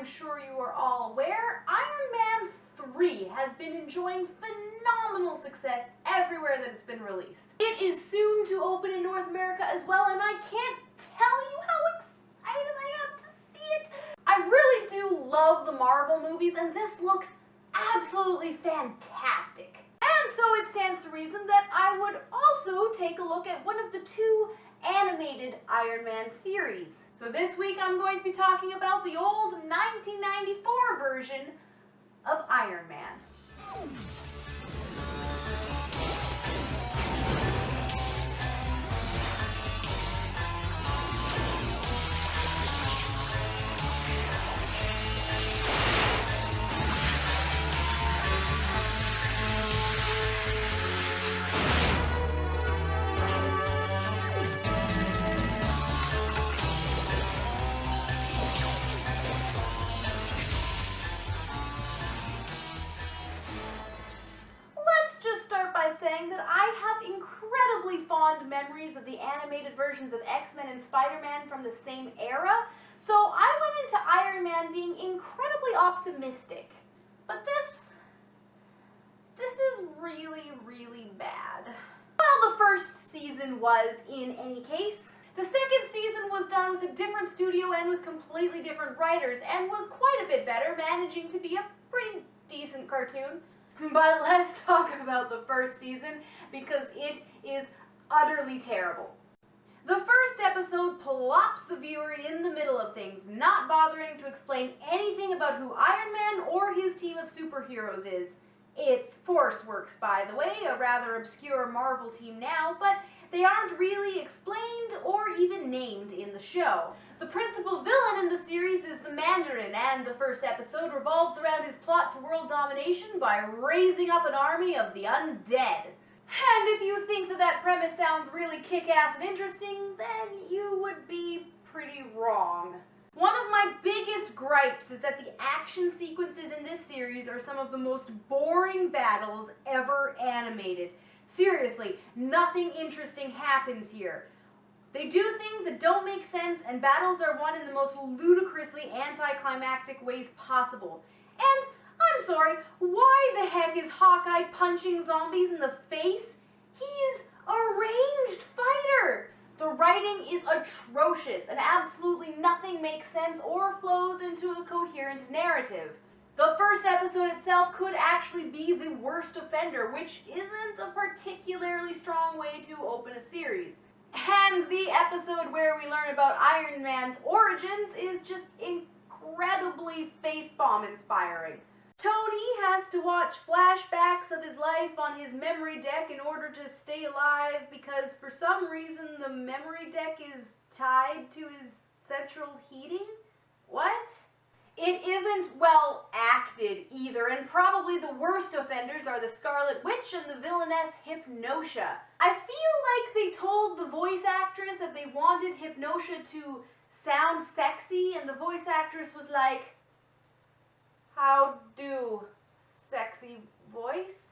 I'm sure you are all aware, Iron Man 3 has been enjoying phenomenal success everywhere that it's been released. It is soon to open in North America as well, and I can't tell you how excited I am to see it. I really do love the Marvel movies, and this looks absolutely fantastic. And so it stands to reason that I would also take a look at one of the 2 animated Iron Man series. So this week I'm going to be talking about the old 1994 version of Iron Man. Saying that I have incredibly fond memories of the animated versions of X-Men and Spider-Man from the same era, so I went into Iron Man being incredibly optimistic. But this is really, really bad. Well, the first season was, in any case. The second season was done with a different studio and with completely different writers, and was quite a bit better, managing to be a pretty decent cartoon. But let's talk about the first season, because it is utterly terrible. The first episode plops the viewer in the middle of things, not bothering to explain anything about who Iron Man or his team of superheroes is. It's ForceWorks, by the way, a rather obscure Marvel team now, but they aren't really explained or even named in the show. The principal villain in the series is the Mandarin, and the first episode revolves around his plot to world domination by raising up an army of the undead. And if you think that premise sounds really kick-ass and interesting, then you would be pretty wrong. One of my biggest gripes is that the action sequences in this series are some of the most boring battles ever animated. Seriously, nothing interesting happens here. They do things that don't make sense, and battles are won in the most ludicrously anticlimactic ways possible. And, I'm sorry, why the heck is Hawkeye punching zombies in the face? He's a ranged fighter! The writing is atrocious, and absolutely nothing makes sense or flows into a coherent narrative. The first episode itself could actually be the worst offender, which isn't a particularly strong way to open a series. And the episode where we learn about Iron Man's origins is just incredibly facepalm inspiring. Tony has to watch flashbacks of his life on his memory deck in order to stay alive because for some reason the memory deck is tied to his central heating? What? It isn't well acted either, and probably the worst offenders are the Scarlet Witch and the villainess Hypnotia. I feel like they told the voice actress that they wanted Hypnotia to sound sexy, and the voice actress was like, "How do sexy voice?"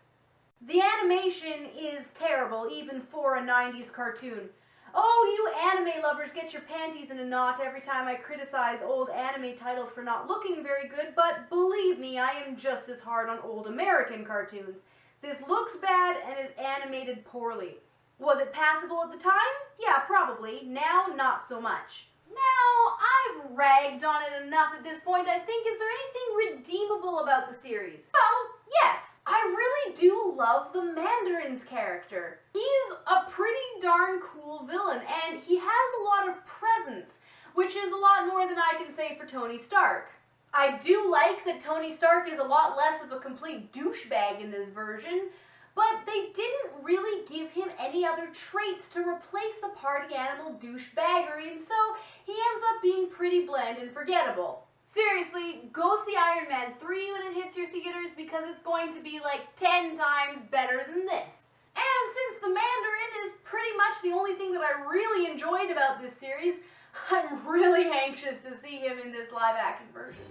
The animation is terrible, even for a 90s cartoon. Oh, you anime lovers get your panties in a knot every time I criticize old anime titles for not looking very good, but believe me, I am just as hard on old American cartoons. This looks bad and is animated poorly. Was it passable at the time? Yeah, probably. Now, not so much. Now, I've ragged on it enough at this point, I think. Is there anything redeemable about the series? Well, yes. I really do love the Mandarin's character. He's a pretty darn cool villain, and he has a lot of presence, which is a lot more than I can say for Tony Stark. I do like that Tony Stark is a lot less of a complete douchebag in this version, but they didn't really give him any other traits to replace the party animal douchebaggery, and so he ends up being pretty bland and forgettable. Seriously, go see Iron Man 3 when it hits your theaters because it's going to be like 10 times better than this. And since the Mandarin is pretty much the only thing that I really enjoyed about this series, I'm really anxious to see him in this live-action version.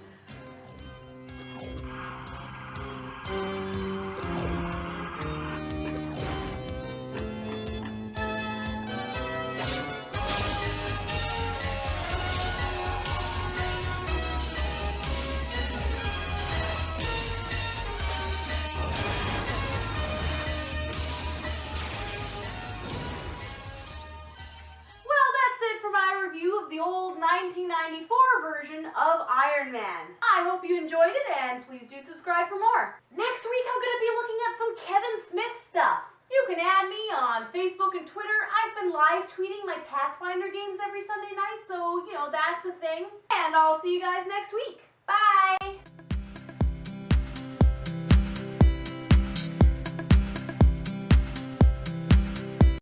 1994 version of Iron Man. I hope you enjoyed it, and please do subscribe for more. Next week, I'm going to be looking at some Kevin Smith stuff. You can add me on Facebook and Twitter. I've been live tweeting my Pathfinder games every Sunday night, so, that's a thing. And I'll see you guys next week. Bye!